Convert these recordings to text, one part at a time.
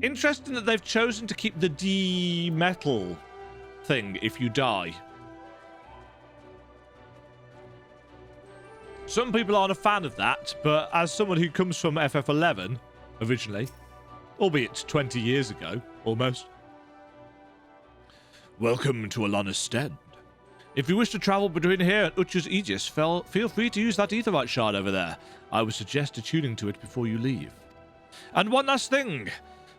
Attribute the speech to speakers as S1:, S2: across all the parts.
S1: Interesting that they've chosen to keep the D-metal thing if you die. Some people aren't a fan of that, but as someone who comes from FF11 originally, albeit 20 years ago, almost. Welcome to Alana's Stand. If you wish to travel between here and Utcher's Aegis, feel free to use that aetherite shard over there. I would suggest attuning to it before you leave. And one last thing.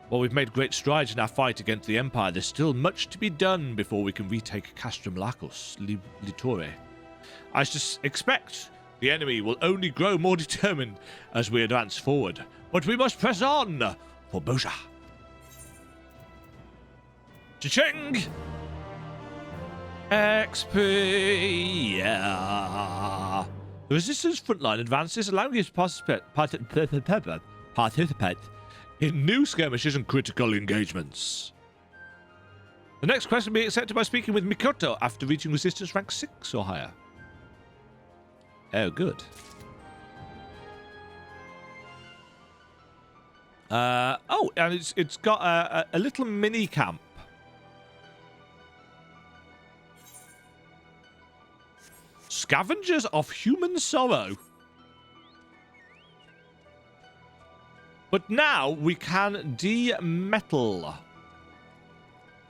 S1: While we've made great strides in our fight against the Empire, there's still much to be done before we can retake Castrum Lacus, Litore. I expect the enemy will only grow more determined as we advance forward, but we must press on for Bozja. Cha-ching! XP, yeah. The resistance frontline advances, allowing you to participate in new skirmishes and critical engagements. The next quest will be accepted by speaking with Mikoto after reaching resistance rank 6 or higher. Oh, good. Oh, and it's got a little mini camp. Scavengers of Human Sorrow. But now we can de-metal.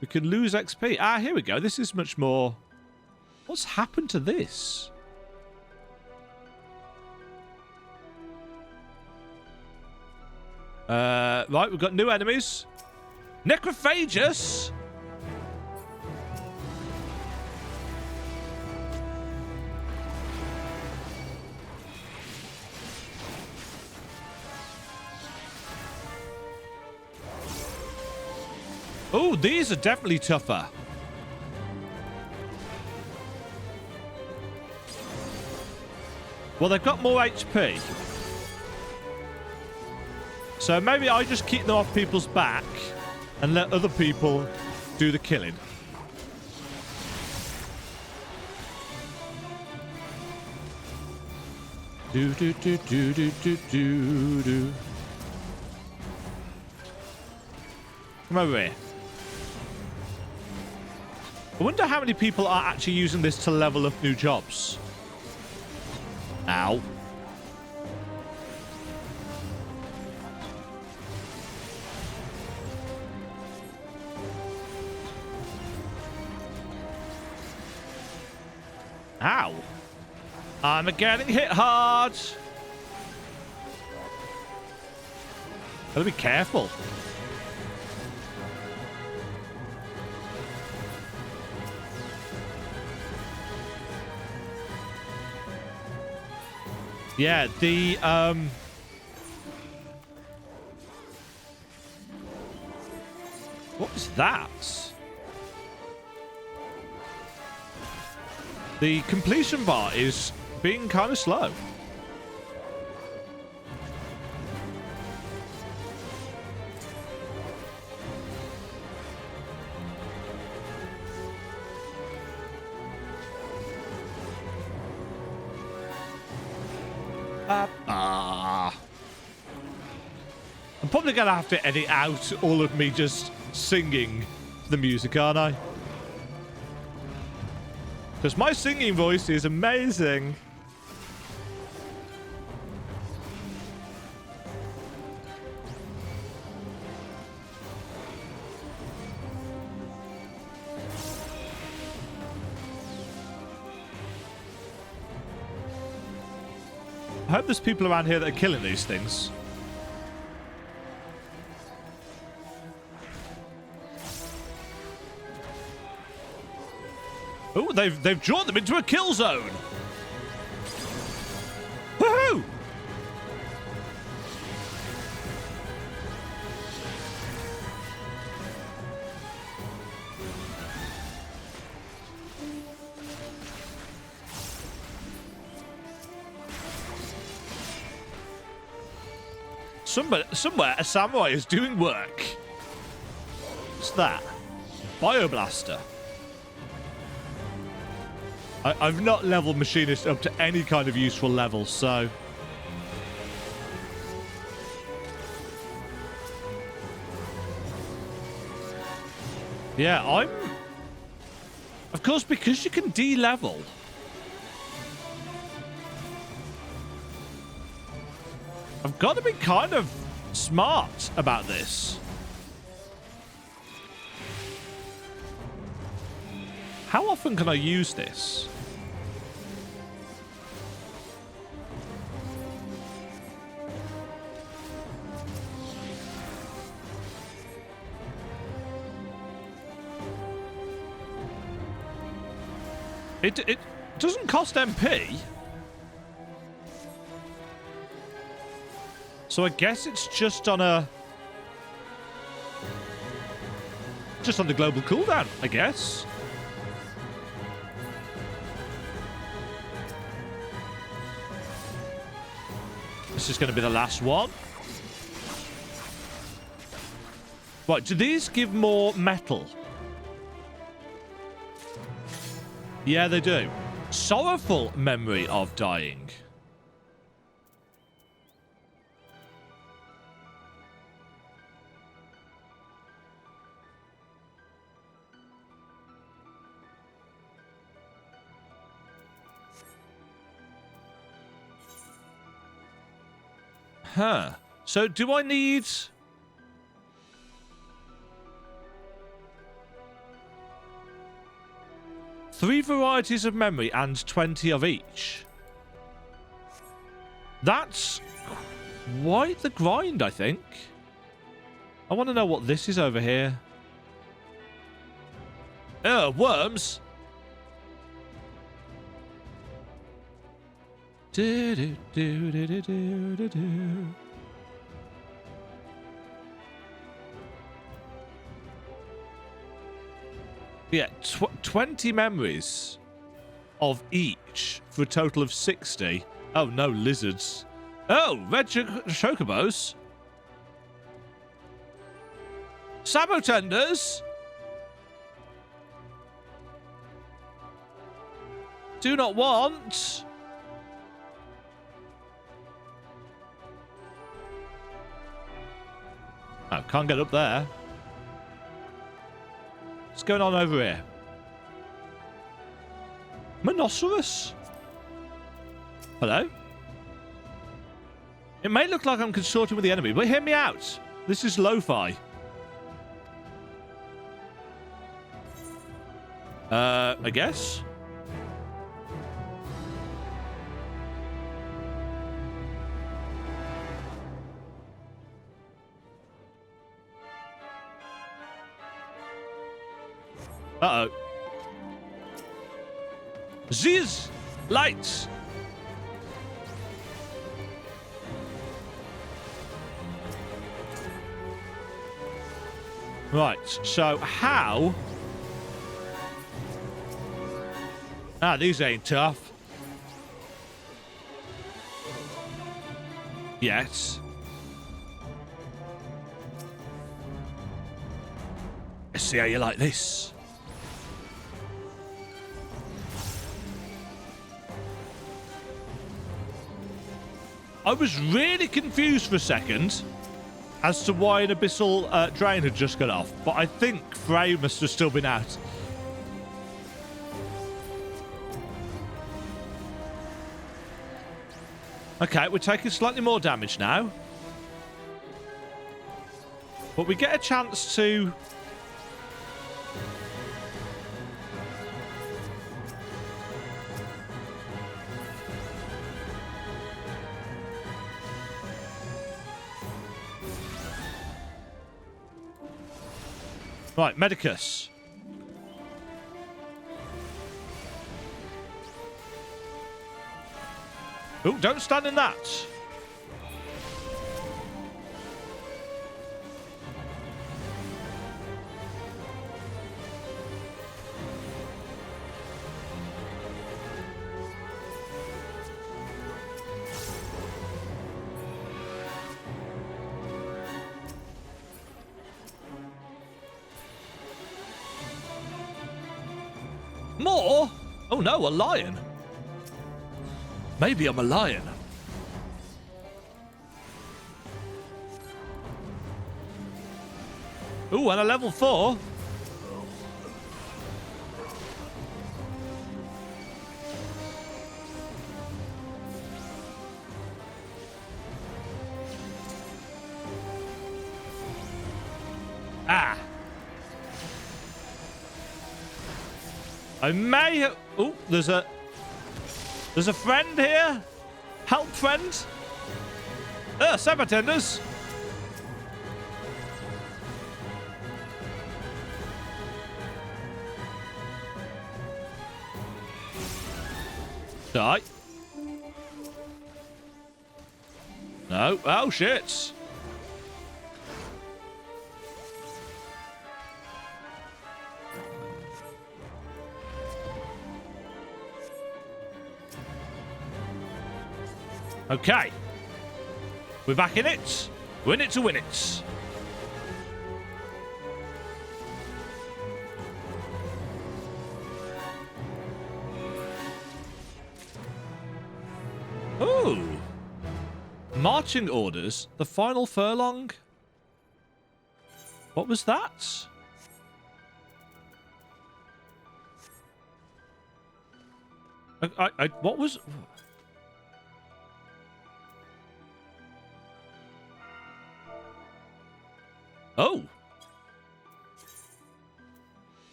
S1: We can lose XP. Ah, here we go. This is much more... What's happened to this? Right, we've got new enemies. Necrophagus! Oh, these are definitely tougher. Well, they've got more HP. So maybe I just keep them off people's back and let other people do the killing. Do do do do do do do do. Come over here. I wonder how many people are actually using this to level up new jobs. Ow. Ow. I'm getting hit hard. Gotta be careful. Yeah, the, what was that? The completion bar is being kind of slow. I'm probably going to have to edit out all of me just singing the music, aren't I? Because my singing voice is amazing. I hope there's people around here that are killing these things. Oh, they've drawn them into a kill zone. Woohoo! Somewhere a samurai is doing work. What's that? Bioblaster. I've not leveled Machinist up to any kind of useful level, so... Yeah, I'm... Of course, because you can de-level. I've got to be kind of smart about this. How often can I use this? It doesn't cost MP. So I guess it's just on a... just on the global cooldown, I guess. This is going to be the last one. Right, do these give more metal? Yeah, they do. Sorrowful memory of dying. Huh. So do I need... 3 varieties of memory and 20 of each? That's quite the grind, I think. I want to know what this is over here. Oh, worms. Yeah, 20 memories of each for a total of 60. Oh, no, lizards. Oh, red chocobos. Sabotenders. Do not want. Oh, can't get up there. What's going on over here? Monoceros? Hello? It may look like I'm consorting with the enemy, but hear me out. This is lo-fi. I guess? Uh-oh. These lights. Right, so how... Ah, these ain't tough. Yes. Let's see how you like this. I was really confused for a second as to why an abyssal drain had just got off, but I think Frey must have still been out. Okay, we're taking slightly more damage now. But we get a chance to... Right, Medicus. Oh, don't stand in that. More? Oh no, a lion. Maybe I'm a lion. Ooh, and a level 4. Ah. I may have... Oh, there's a friend here. Help, friend. Sabatenders. Die. No. Oh, shit. Okay. We're back in it. We're in it to win it. Ooh. Marching orders. The final furlong. What was that? What was... Oh.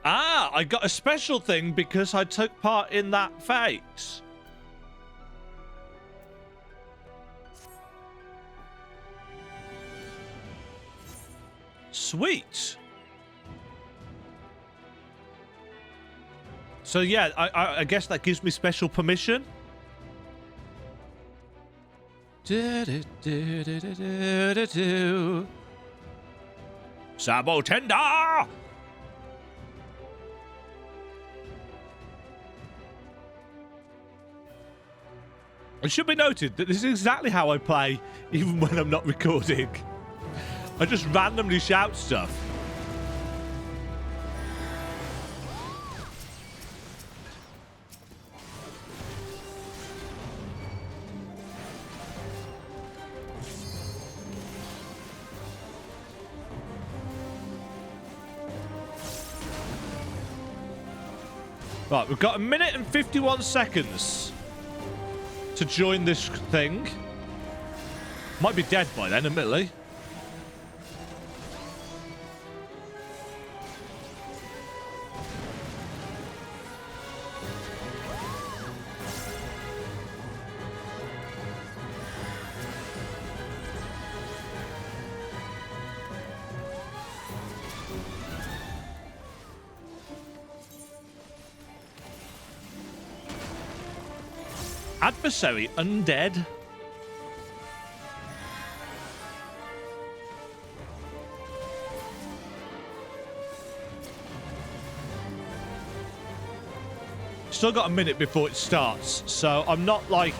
S1: Ah, I got a special thing because I took part in that fight. Sweet. So yeah, I guess that gives me special permission. Sabotender! It should be noted that this is exactly how I play, even when I'm not recording. I just randomly shout stuff. Right, we've got 1 minute and 51 seconds to join this thing. Might be dead by then, admittedly. Adversary undead. Still got 1 minute before it starts, so I'm not like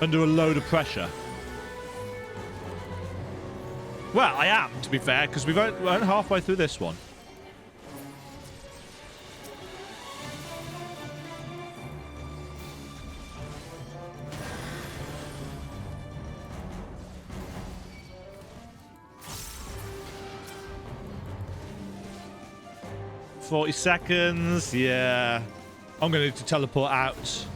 S1: under a load of pressure. Well, I am, to be fair, because we're only halfway through this one. $40 seconds, yeah. I'm going to need to teleport out.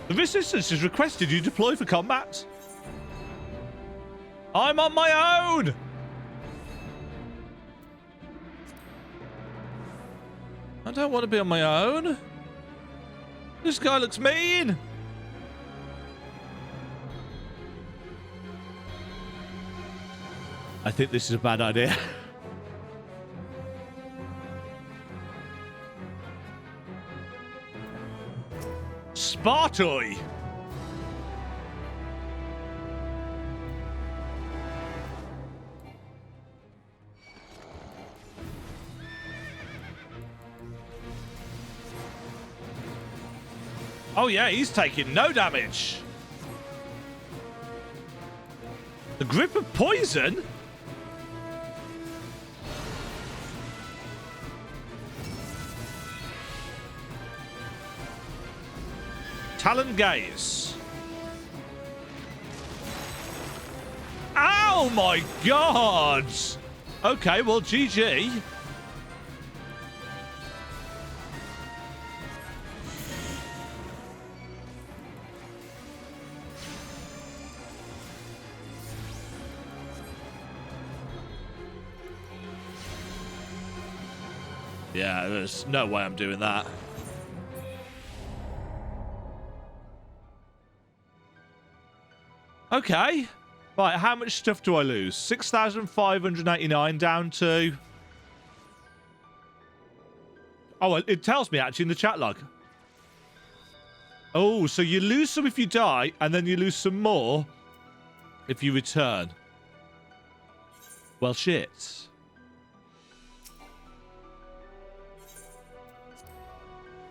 S1: The resistance has requested you deploy for combat. I'm on my own! I don't want to be on my own. This guy looks mean. I think this is a bad idea. Spartoi! Oh yeah, he's taking no damage. The grip of poison? Talon gaze. Oh my god! Okay, well, GG. Yeah, there's no way I'm doing that. Okay. Right, how much stuff do I lose? 6,589 down to... Oh, it tells me actually in the chat log. Oh, so you lose some if you die, and then you lose some more if you return. Well, shit.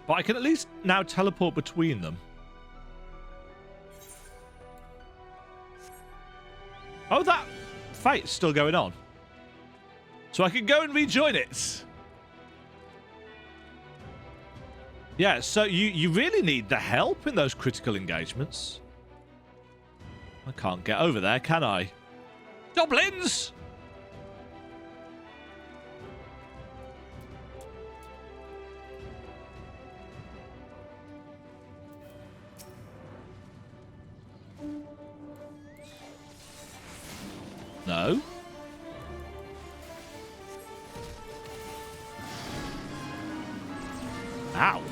S1: But I can at least now teleport between them. Oh, that fight's still going on. So I can go and rejoin it. Yeah, so you really need the help in those critical engagements. I can't get over there, can I? Goblins! No. Ow.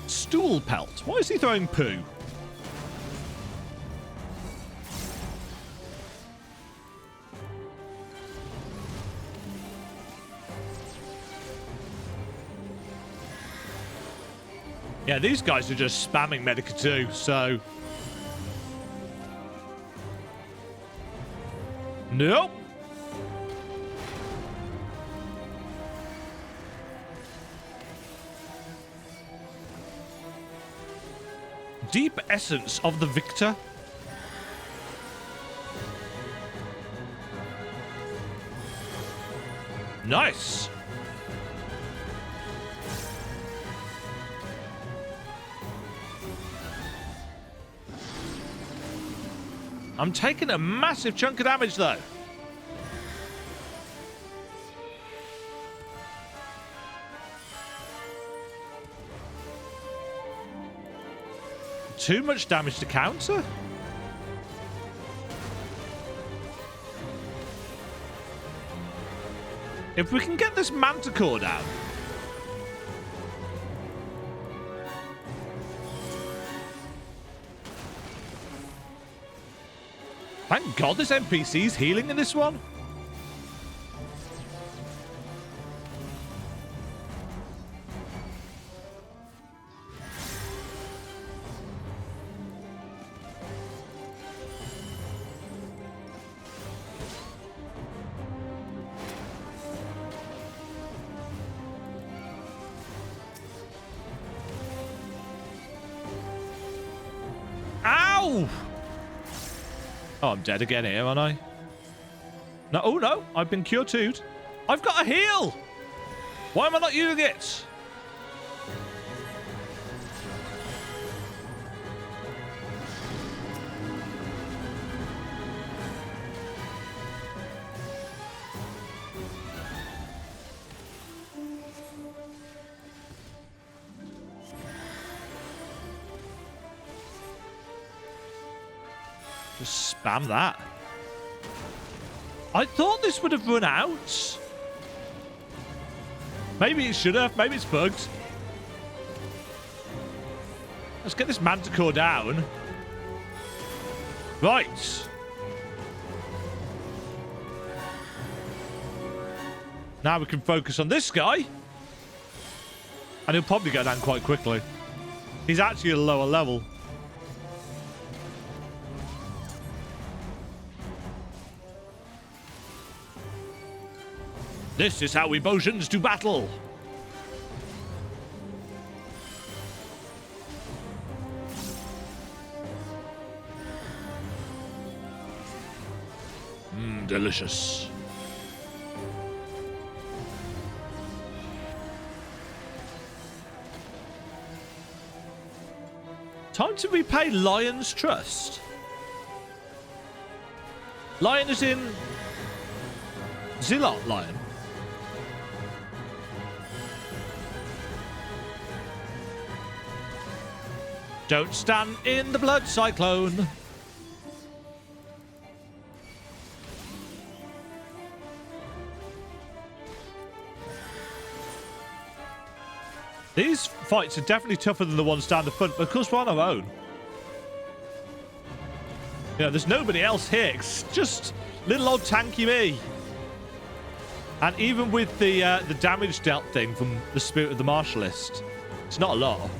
S1: Stool pelt. Why is he throwing poo? Yeah, these guys are just spamming Medica too, so... Nope. Deep essence of the victor. Nice. I'm taking a massive chunk of damage, though. Too much damage to counter? If we can get this Manticore down. Thank God this NPC's healing in this one. Ow! Oh, I'm dead again here, aren't I? No, oh no, I've been cure 2'd. I've got a heal! Why am I not using it? Just spam that. I thought this would have run out. Maybe it should have. Maybe it's bugged. Let's get this Manticore down. Right. Now we can focus on this guy. And he'll probably go down quite quickly. He's actually a lower level. This is how we Bozjans do battle. Delicious. Time to repay Lion's Trust. Lion is in... Zilot lion. Don't stand in the blood cyclone. These fights are definitely tougher than the ones down the front because we're on our own. You know, there's nobody else here. It's just little old tanky me. And even with the damage dealt thing from the Spirit of the Martialist, it's not a lot.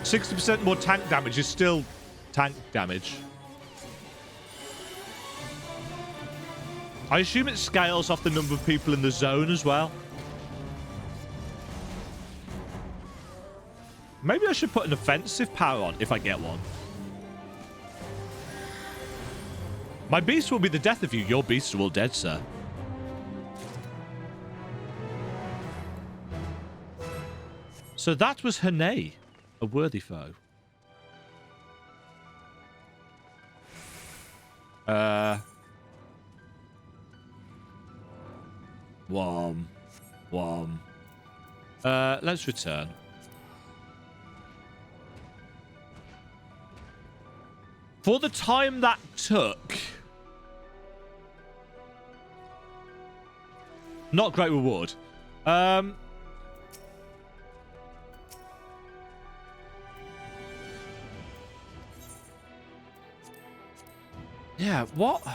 S1: 60% more tank damage is still tank damage. I assume it scales off the number of people in the zone as well. Maybe I should put an offensive power on if I get one. My beast will be the death of you. Your beasts are all dead, sir. So that was Hane, a worthy foe. Let's return. For the time that took, not great reward. Yeah, what?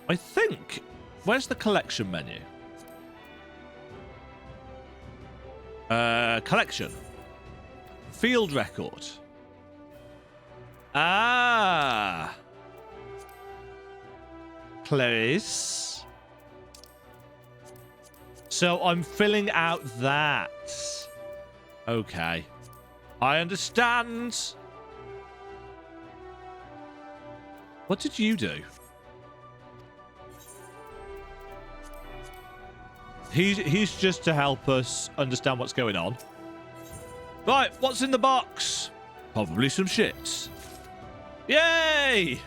S1: I think... Where's the collection menu? Collection. Field record. Ah. Clarice. So I'm filling out that. Okay. I understand. What did you do? He's just to help us understand what's going on. Right, what's in the box? Probably some shit. Yay!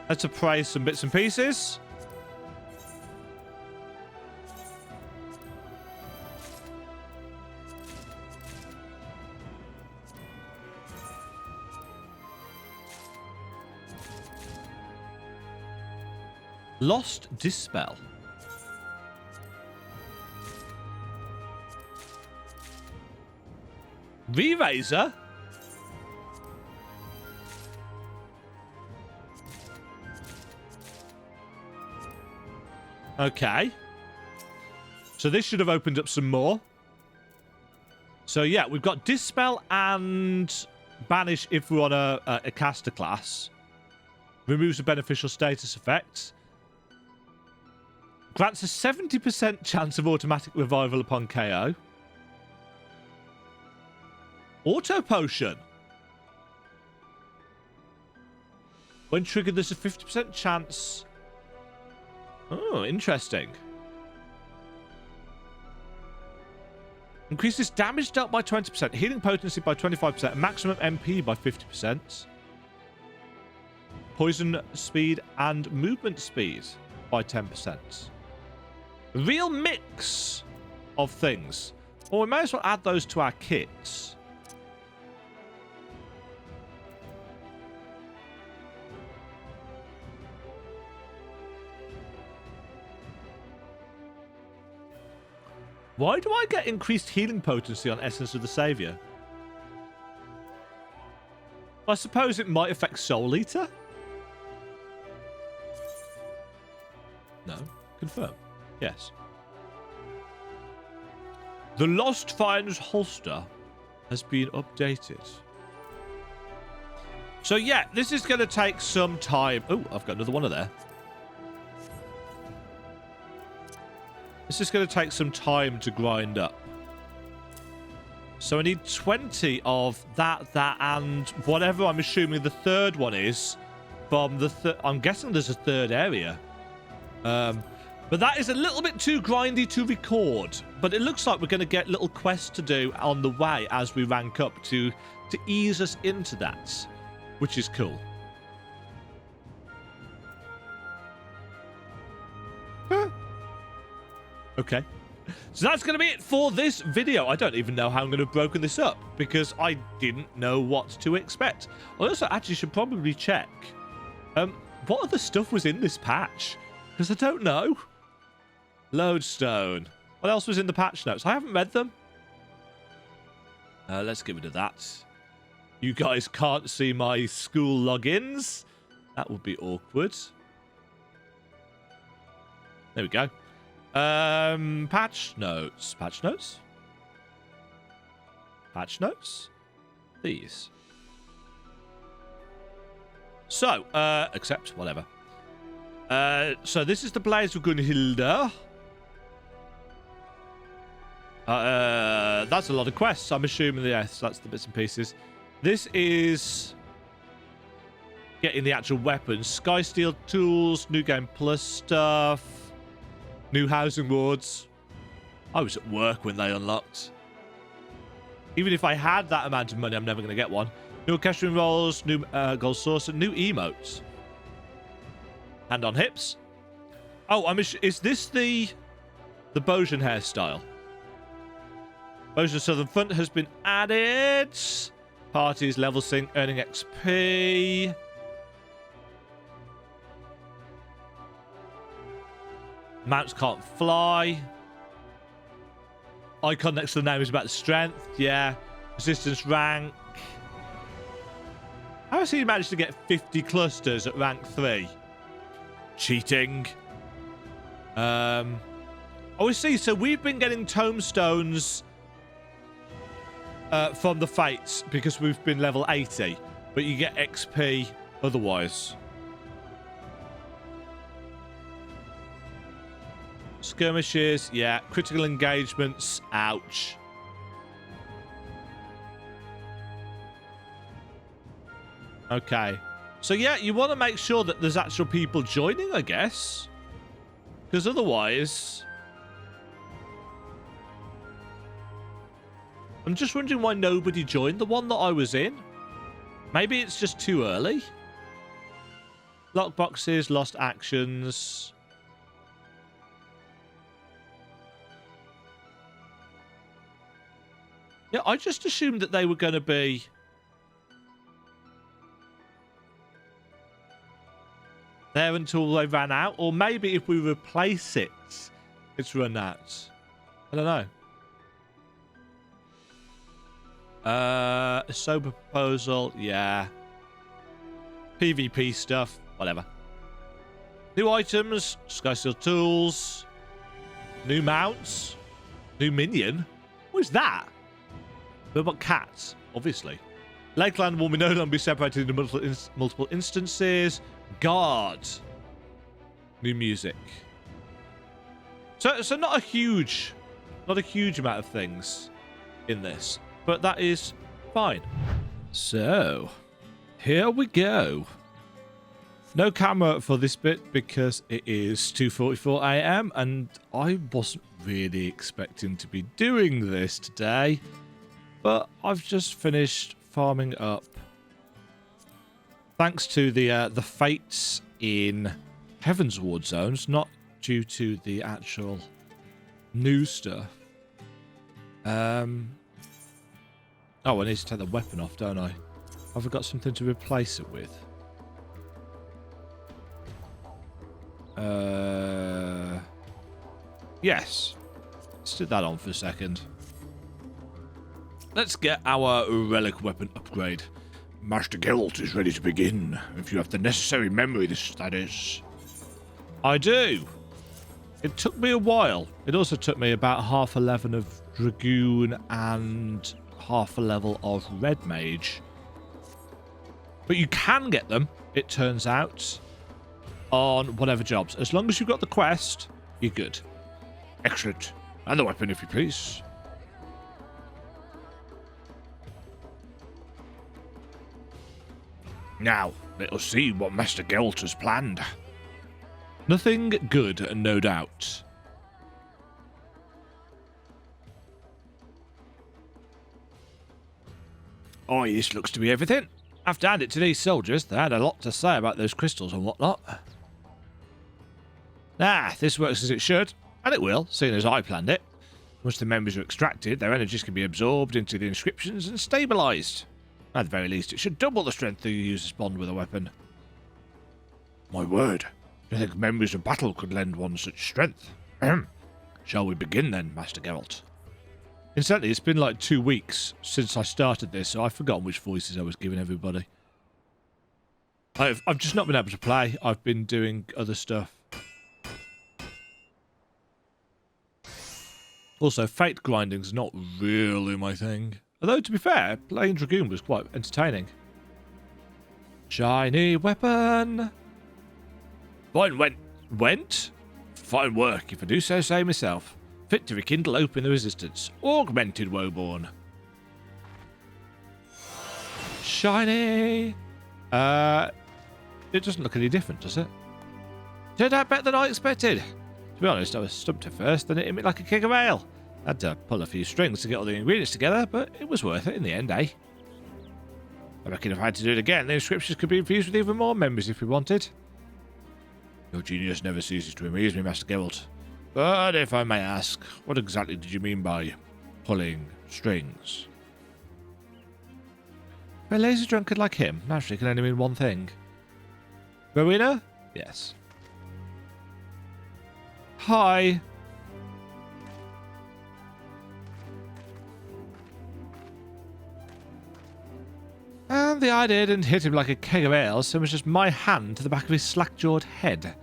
S1: Let's appraise some bits and pieces. Lost Dispel. Re-Razor? Okay. So this should have opened up some more. So yeah, we've got Dispel and Banish if we're on a caster class. Removes a beneficial status effect. Grants a 70% chance of automatic revival upon KO. Auto Potion. When triggered, there's a 50% chance. Oh, interesting. Increases damage dealt by 20%, healing potency by 25%, and maximum MP by 50%. Poison speed and movement speed by 10%. Real mix of things. Well, we may as well add those to our kits. Why do I get increased healing potency on Essence of the Saviour? I suppose it might affect Soul Eater? No. Confirm. Yes. The Lost Finds holster has been updated. So yeah, this is going to take some time. Oh, I've got another one of there. This is going to take some time to grind up. So I need 20 of that, and whatever I'm assuming the third one is from the I'm guessing there's a third area. But that is a little bit too grindy to record. But it looks like we're going to get little quests to do on the way as we rank up to ease us into that, which is cool. Okay. So that's going to be it for this video. I don't even know how I'm going to have broken this up because I didn't know what to expect. I also actually should probably check what other stuff was in this patch because I don't know. Lodestone. What else was in the patch notes? I haven't read them. Let's get rid of that. You guys can't see my school logins. That would be awkward. There we go. Patch notes. Patch notes? Patch notes? These. So, accept, whatever. So this is the Blaze of Gunhilda. That's a lot of quests. I'm assuming, yes, that's the bits and pieces. This is getting the actual weapons. Skysteel tools, New Game Plus stuff. New housing wards. I was at work when they unlocked. Even if I had that amount of money, I'm never going to get one. New orchestrion rolls, new gold saucer, new emotes. Hand on hips. Oh, is this the Bozjan hairstyle? Bozjan Southern Front has been added. Parties level sync, earning XP. Mounts can't fly. Icon next to the name is about the strength. Yeah. Resistance rank. How has he managed to get 50 clusters at rank 3? Cheating. Oh, I see. So we've been getting tomestones from the Fates because we've been level 80. But you get XP otherwise. Skirmishes, yeah. Critical engagements, ouch. Okay. So, yeah, you want to make sure that there's actual people joining, I guess. Because otherwise... I'm just wondering why nobody joined the one that I was in. Maybe it's just too early. Lockboxes, lost actions... Yeah, I just assumed that they were going to be... there until they ran out. Or maybe if we replace it, it's run out. I don't know. A sober proposal, yeah. PvP stuff, whatever. New items, Skysteel tools. New mounts. New minion. What is that? What about cats? Obviously. Lakeland will no longer be separated into multiple instances. Guard. New music. So not a huge amount of things in this, but that is fine. So, here we go. No camera for this bit because it is 2:44 AM and I wasn't really expecting to be doing this today. But I've just finished farming up. Thanks to the fates in Heaven's Ward zones, not due to the actual new stuff. Oh, I need to take the weapon off, don't I? Have I got something to replace it with? Yes. Let's do that on for a second. Let's get our relic weapon upgrade. Master Guild is ready to begin. If you have the necessary memory, that is. I do. It took me a while. It also took me about half a level of Dragoon and half a level of Red Mage. But you can get them, it turns out, on whatever jobs. As long as you've got the quest, you're good. Excellent. And the weapon, if you please. Now, let us see what Master Gelt has planned. Nothing good, no doubt. Oh, this looks to be everything. I have to hand it to these soldiers. They had a lot to say about those crystals and whatnot. This works as it should, and it will, seeing as I planned it. Once the members are extracted, their energies can be absorbed into the inscriptions and stabilised. At the very least, it should double the strength of your user's bond with a weapon. My word, do you think memories of battle could lend one such strength? Shall we begin then, Master Geralt? Incidentally, it's been like 2 weeks since I started this, so I've forgotten which voices I was giving everybody. I've just not been able to play. I've been doing other stuff. Also, fate grinding's not really my thing. Although, to be fair, playing Dragoon was quite entertaining. Shiny weapon! Fine went? Fine work, if I do say myself. Fit to rekindle open the resistance. Augmented Woeborn. Shiny! It doesn't look any different, does it? Turned out better than I expected. To be honest, I was stumped at first, then it hit me like a keg of ale. Had to pull a few strings to get all the ingredients together, but it was worth it in the end, eh? I reckon if I had to do it again, the inscriptions could be infused with even more memories if we wanted. Your genius never ceases to amaze me, Master Geralt. But if I may ask, what exactly did you mean by pulling strings? For a lazy drunkard like him, naturally can only mean one thing. Rowena? Yes. Hi. And the idea didn't hit him like a keg of ale, so much as my hand to the back of his slack-jawed head.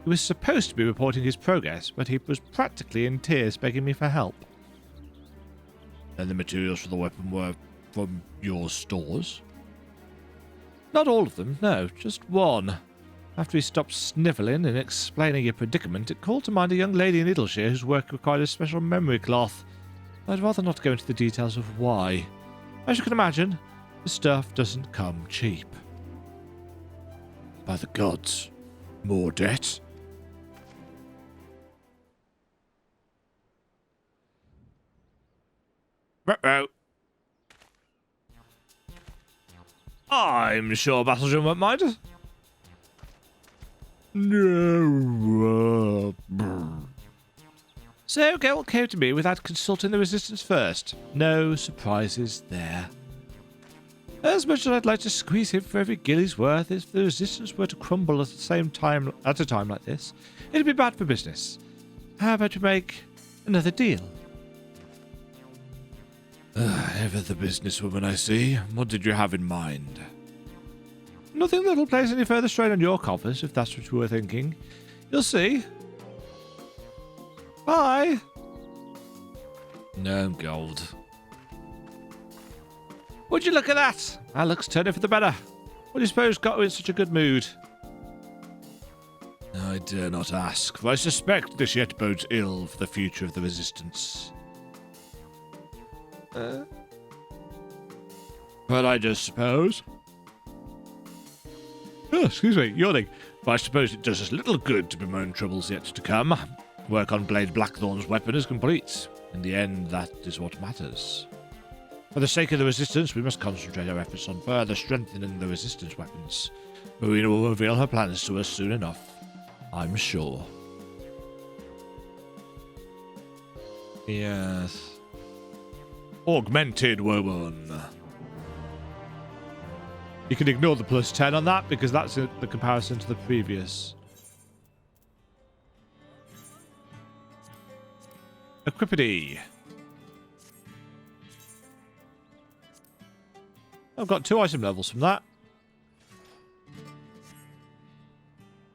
S1: He was supposed to be reporting his progress, but he was practically in tears begging me for help. And the materials for the weapon were from your stores? Not all of them, no, just one. After he stopped snivelling and explaining your predicament, it called to mind a young lady in Idleshire whose work required a special memory cloth. I'd rather not go into the details of why. As you can imagine, the stuff doesn't come cheap. By the gods, more debt? Ruh-roh. I'm sure Bozjan won't mind. No. So Geralt came to me without consulting the Resistance first. No surprises there. As much as I'd like to squeeze him for every guinea's worth, if the Resistance were to crumble at a time like this, it'd be bad for business. How about you make another deal? Ever the businesswoman, I see. What did you have in mind? Nothing that'll place any further strain on your coffers, if that's what you were thinking. You'll see. Bye. No gold. Would you look at that? Our luck's turning for the better. What do you suppose got her in such a good mood? I dare not ask, for I suspect this yet bodes ill for the future of the Resistance. But I just suppose. Oh, excuse me, yawning. But I suppose it does us little good to bemoan troubles yet to come. Work on Blade Blackthorn's weapon is complete. In the end, that is what matters. For the sake of the Resistance, we must concentrate our efforts on further strengthening the Resistance weapons. Marina will reveal her plans to us soon enough, I'm sure. Yes. Augmented Woeborn. You can ignore the plus 10 on that because that's the comparison to the previous. Equipity. I've got 2 item levels from that.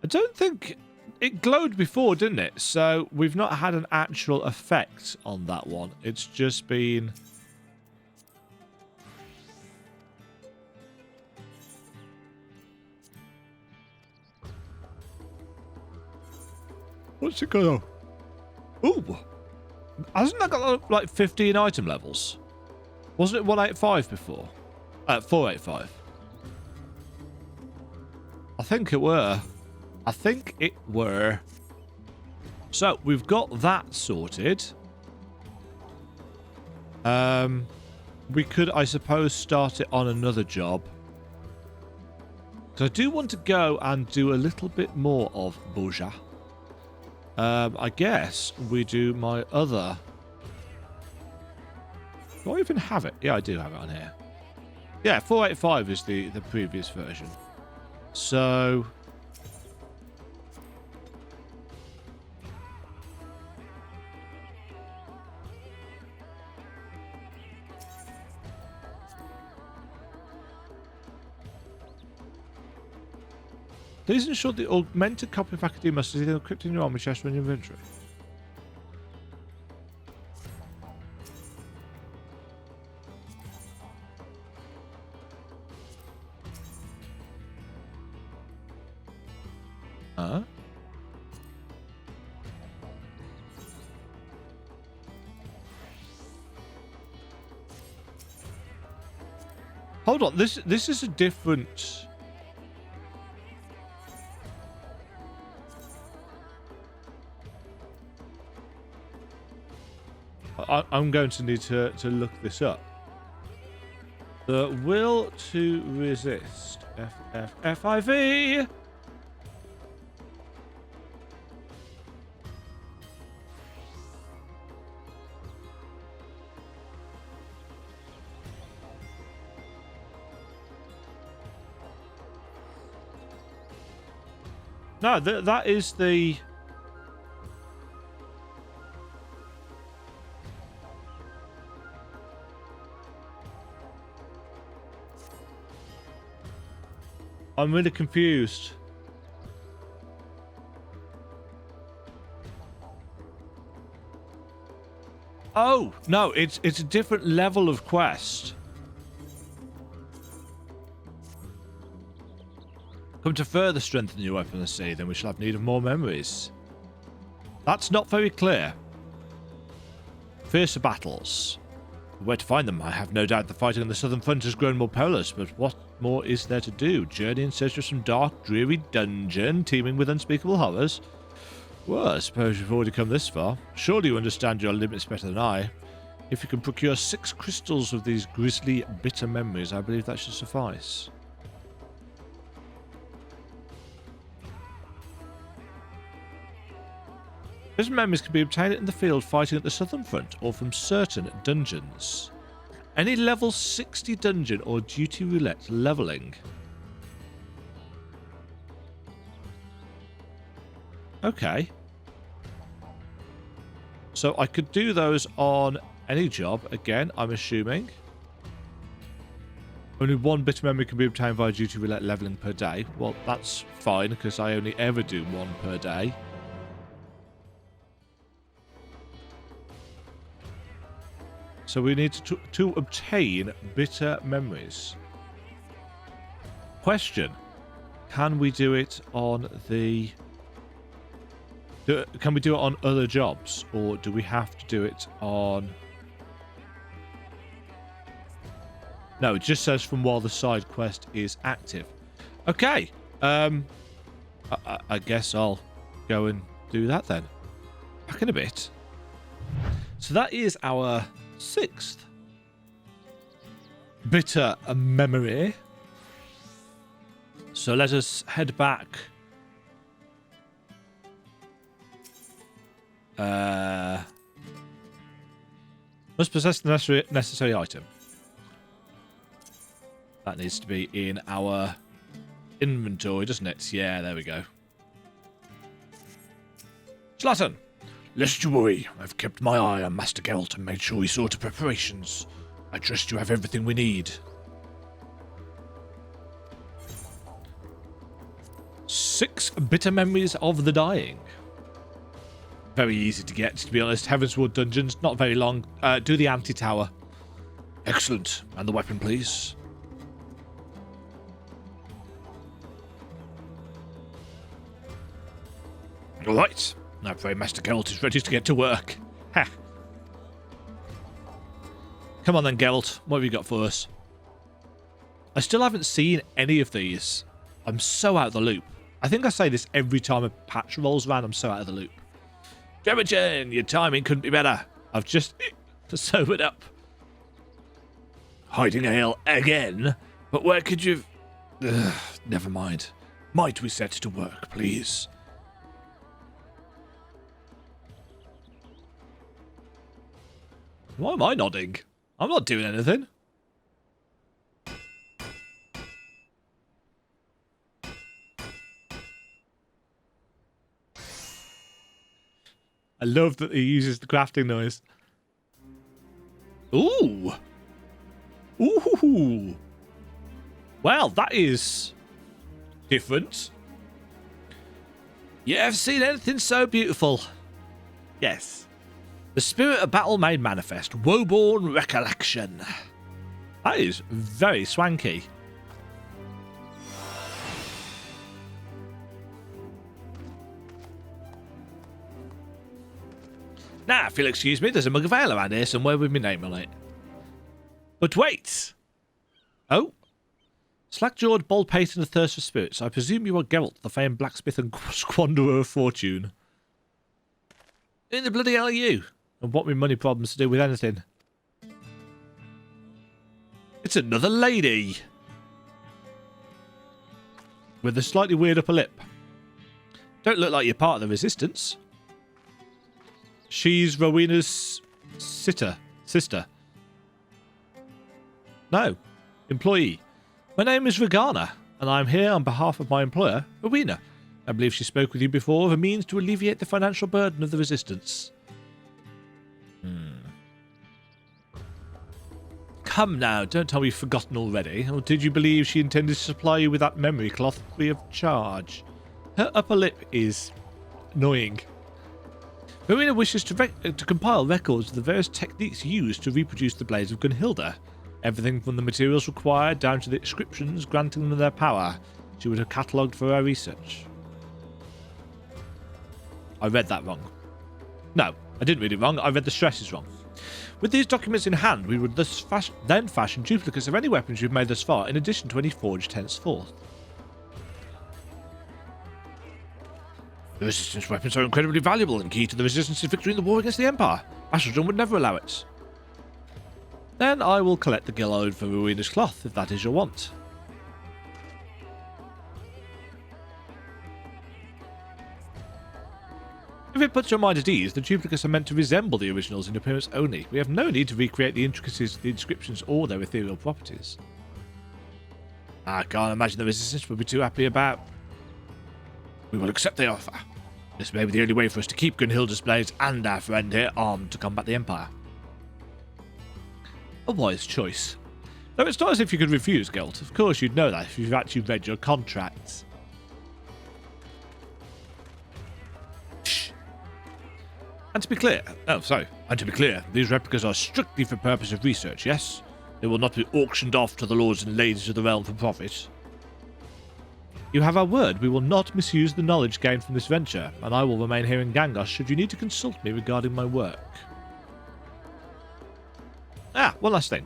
S1: I don't think it glowed before, didn't it? So we've not had an actual effect on that one. It's just been... What's it got? Ooh! Hasn't that got like 15 item levels? Wasn't it 185 before? 485. I think it were. I think it were. So, we've got that sorted. We could, I suppose, start it on another job. So I do want to go and do a little bit more of Bozja. I guess we do my other... Do I even have it? Yeah, I do have it on here. Yeah, 485 is the previous version. So... Please ensure the augmented copy of Academia is either equipped in your armor chest or in your inventory. Huh? Hold on, this is a different... I'm going to need to look this up. The will to resist. FFXIV. No, that is the... I'm really confused. Oh, no, it's a different level of quest. Come to further strengthen your weapon at sea, then we shall have need of more memories. That's not very clear. Fiercer battles. Where to find them? I have no doubt the fighting on the southern front has grown more perilous, but what more is there to do? Journey in search of some dark, dreary dungeon teeming with unspeakable horrors? Well, I suppose you've already come this far. Surely you understand your limits better than I. If you can procure 6 crystals of these grisly, bitter memories, I believe that should suffice. Those memories can be obtained in the field fighting at the southern front or from certain dungeons. Any level 60 dungeon or duty roulette leveling. Okay. So I could do those on any job, again, I'm assuming. Only 1 bit of memory can be obtained via duty roulette leveling per day. Well, that's fine, because I only ever do 1 per day. So we need to obtain bitter memories. Question. Can we do it on the... Can we do it on other jobs? Or do we have to do it on... No, it just says from while the side quest is active. Okay. I guess I'll go and do that then. Back in a bit. So that is our 6th bitter memory. So let us head back. Must possess the necessary item. That needs to be in our inventory, doesn't it? Yeah, there we go. Slattern! Lest you worry, I've kept my eye on Master Geralt and made sure he saw to preparations. I trust you have everything we need. 6 bitter memories of the dying. Very easy to get, to be honest. Heavensward dungeons, not very long. Do the anti-tower. Excellent. And the weapon, please. All right. I'm afraid Master Geralt is ready to get to work. Ha! Come on then, Geralt. What have you got for us? I still haven't seen any of these. I'm so out of the loop. I think I say this every time a patch rolls around. I'm so out of the loop. Demajen, your timing couldn't be better. I've just sobered up. Hiding ale again? But where could you... never mind. Might we set to work, please? Why am I nodding? I'm not doing anything. I love that he uses the crafting noise. Ooh. Ooh. Well, that is different. You have seen anything so beautiful? Yes. The spirit of battle made manifest. Woeborn recollection. That is very swanky. Now, if you'll excuse me, there's a mug of ale around here somewhere with my name on it. But wait! Oh. Slack-jawed, bald-paced, and a thirst for spirits. I presume you are Geralt, the famed blacksmith and squanderer of fortune. Who in the bloody hell are you? And what with money problems to do with anything? It's another lady! With a slightly weird upper lip. Don't look like you're part of the resistance. She's Rowena's sister. No. Employee. My name is Regana, and I'm here on behalf of my employer, Rowena. I believe she spoke with you before of a means to alleviate the financial burden of the resistance. Come now, don't tell me you've forgotten already. Or did you believe she intended to supply you with that memory cloth free of charge? Her upper lip is annoying. Rowena wishes to compile records of the various techniques used to reproduce the blades of Gunhilda. Everything from the materials required down to the inscriptions granting them their power. She would have catalogued for her research. I read that wrong. No, I didn't read it wrong. I read the stresses wrong. With these documents in hand, we would thus then fashion duplicates of any weapons you've made thus far, in addition to any forged henceforth. The Resistance weapons are incredibly valuable and key to the Resistance's victory in the war against the Empire. Basildon would never allow it. Then I will collect the Guillotine for Rowena's cloth, if that is your want. If it puts your mind at ease, the duplicates are meant to resemble the originals in appearance only. We have no need to recreate the intricacies of the inscriptions or their ethereal properties. I can't imagine the Resistance would be too happy about. We will accept the offer. This may be the only way for us to keep Gunhilda's blades and our friend here armed to combat the Empire. A wise choice. Though it's not as if you could refuse, Geralt. Of course you'd know that if you've actually read your contracts. Shh. And to be clear, these replicas are strictly for purpose of research, yes? They will not be auctioned off to the lords and ladies of the realm for profit. You have our word, we will not misuse the knowledge gained from this venture, and I will remain here in Gangos should you need to consult me regarding my work. One last thing.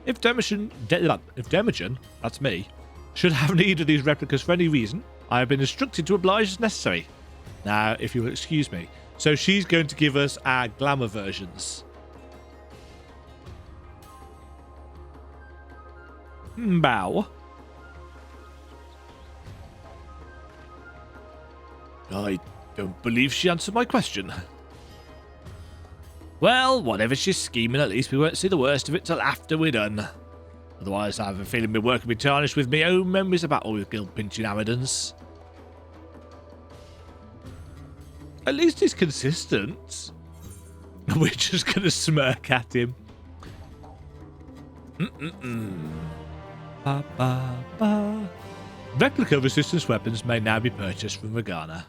S1: If Demajen, that's me, should have need of these replicas for any reason, I have been instructed to oblige as necessary. Now, if you will excuse me. So she's going to give us our glamour versions. Bow. I don't believe she answered my question. Well, whatever she's scheming, at least we won't see the worst of it till after we're done. Otherwise, I have a feeling my work will be tarnished with my own memories about all your guilt-pinching arrogance. At least he's consistent. We're just going to smirk at him. Ba, ba, ba. Replica resistance weapons may now be purchased from Regana.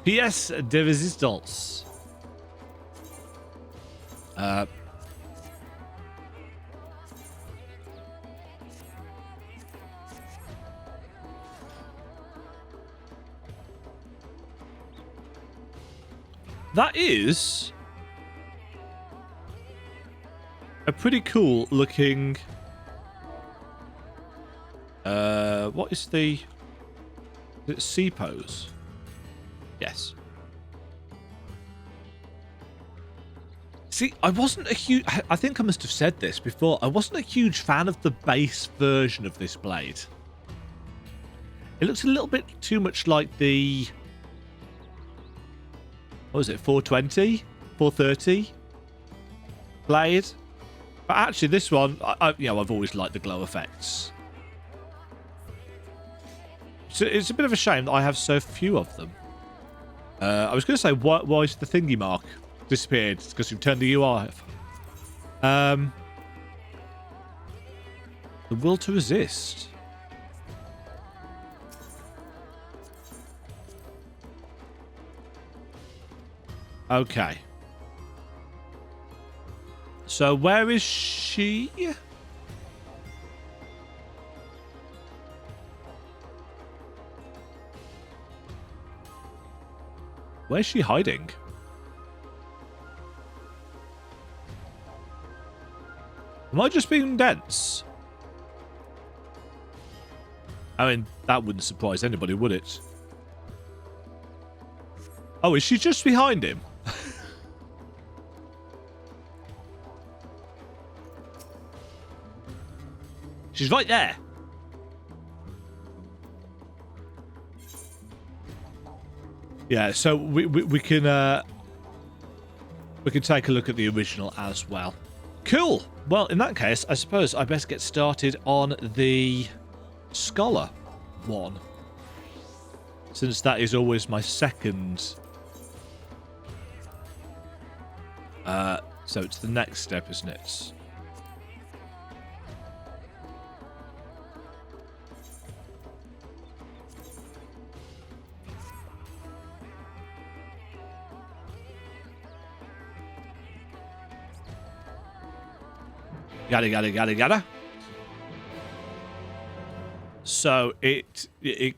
S1: Pièce de résistance. That is a pretty cool looking What is the... Is it C pose? Yes. See, I wasn't a huge... I think I must have said this before. I wasn't a huge fan of the base version of this blade. It looks a little bit too much like the... What was it? 420? 430? Blade? But actually, this one... I've always liked the glow effects. So it's a bit of a shame that I have so few of them. I was going to say, why is the thingy mark disappeared? It's because you've turned the UI off. The will to resist. Okay. So where is she? Where's she hiding? Am I just being dense? I mean, that wouldn't surprise anybody, would it? Oh, is she just behind him? She's right there. Yeah, so we can take a look at the original as well. Cool. Well, in that case, I suppose I best get started on the Scholar one, since that is always my second. So it's the next step, isn't it? Gotta. So it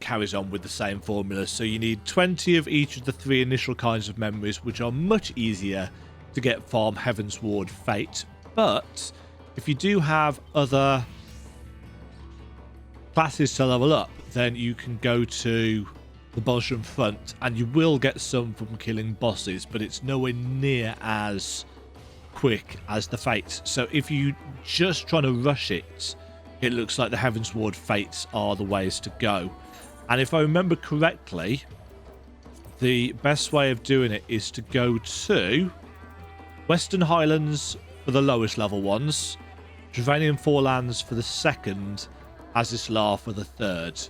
S1: carries on with the same formula. So you need 20 of each of the 3 initial kinds of memories, which are much easier to get from Heavensward Fate. But if you do have other classes to level up, then you can go to the Bozjan front, and you will get some from killing bosses, but it's nowhere near as quick as the Fates. So if you just trying to rush it, it looks like the Heavensward Fates are the ways to go. And if I remember correctly, the best way of doing it is to go to Western Highlands for the lowest level ones, Dravanian Forelands for the second, Azislar for the third,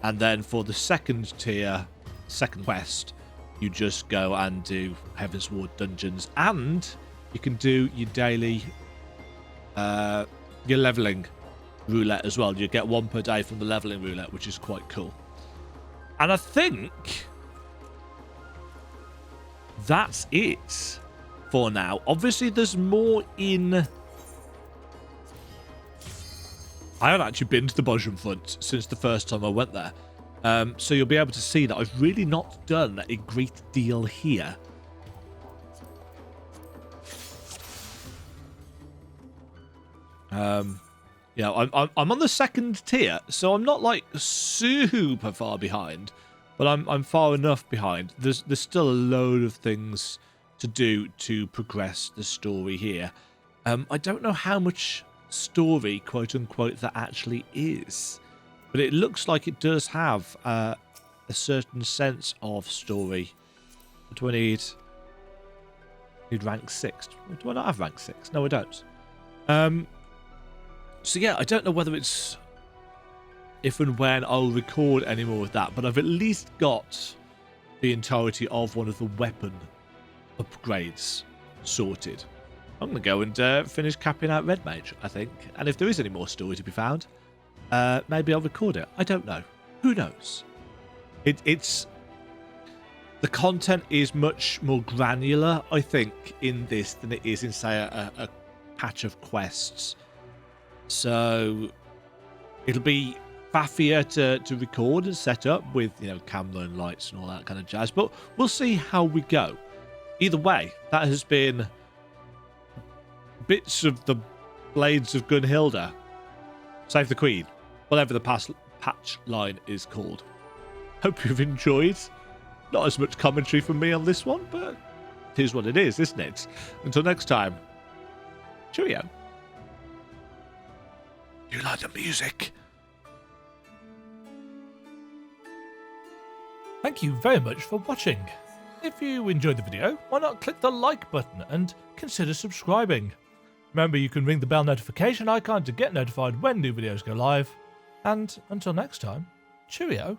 S1: and then for the second tier, second quest, you just go and do Heavensward dungeons, and you can do your daily, your leveling roulette as well. You get 1 per day from the leveling roulette, which is quite cool. And I think that's it for now. Obviously, there's more in... I haven't actually been to the Bozjan front since the first time I went there. So you'll be able to see that I've really not done a great deal here. Yeah, I'm on the second tier, so I'm not like super far behind, but I'm far enough behind. There's still a load of things to do to progress the story here. I don't know how much story, quote unquote, that actually is, but it looks like it does have a certain sense of story. What do I need? Need rank 6. Do I not have rank 6? No, I don't. So yeah, I don't know whether it's if and when I'll record any more of that, but I've at least got the entirety of one of the weapon upgrades sorted. I'm going to go and finish capping out Red Mage, I think. And if there is any more story to be found, maybe I'll record it. I don't know. Who knows? It's... The content is much more granular, I think, in this than it is in, say, a patch of quests. So it'll be faffier to record and set up with, you know, camera and lights and all that kind of jazz. But we'll see how we go. Either way, that has been bits of the Blades of Gunhilda. Save the Queen. whatever the patch line is called. Hope you've enjoyed. Not as much commentary from me on this one, but it is what it is, isn't it? Until next time, cheerio. You like the music? Thank you very much for watching. If you enjoyed the video, why not click the like button and consider subscribing. Remember, you can ring the bell notification icon to get notified when new videos go live. And until next time, cheerio.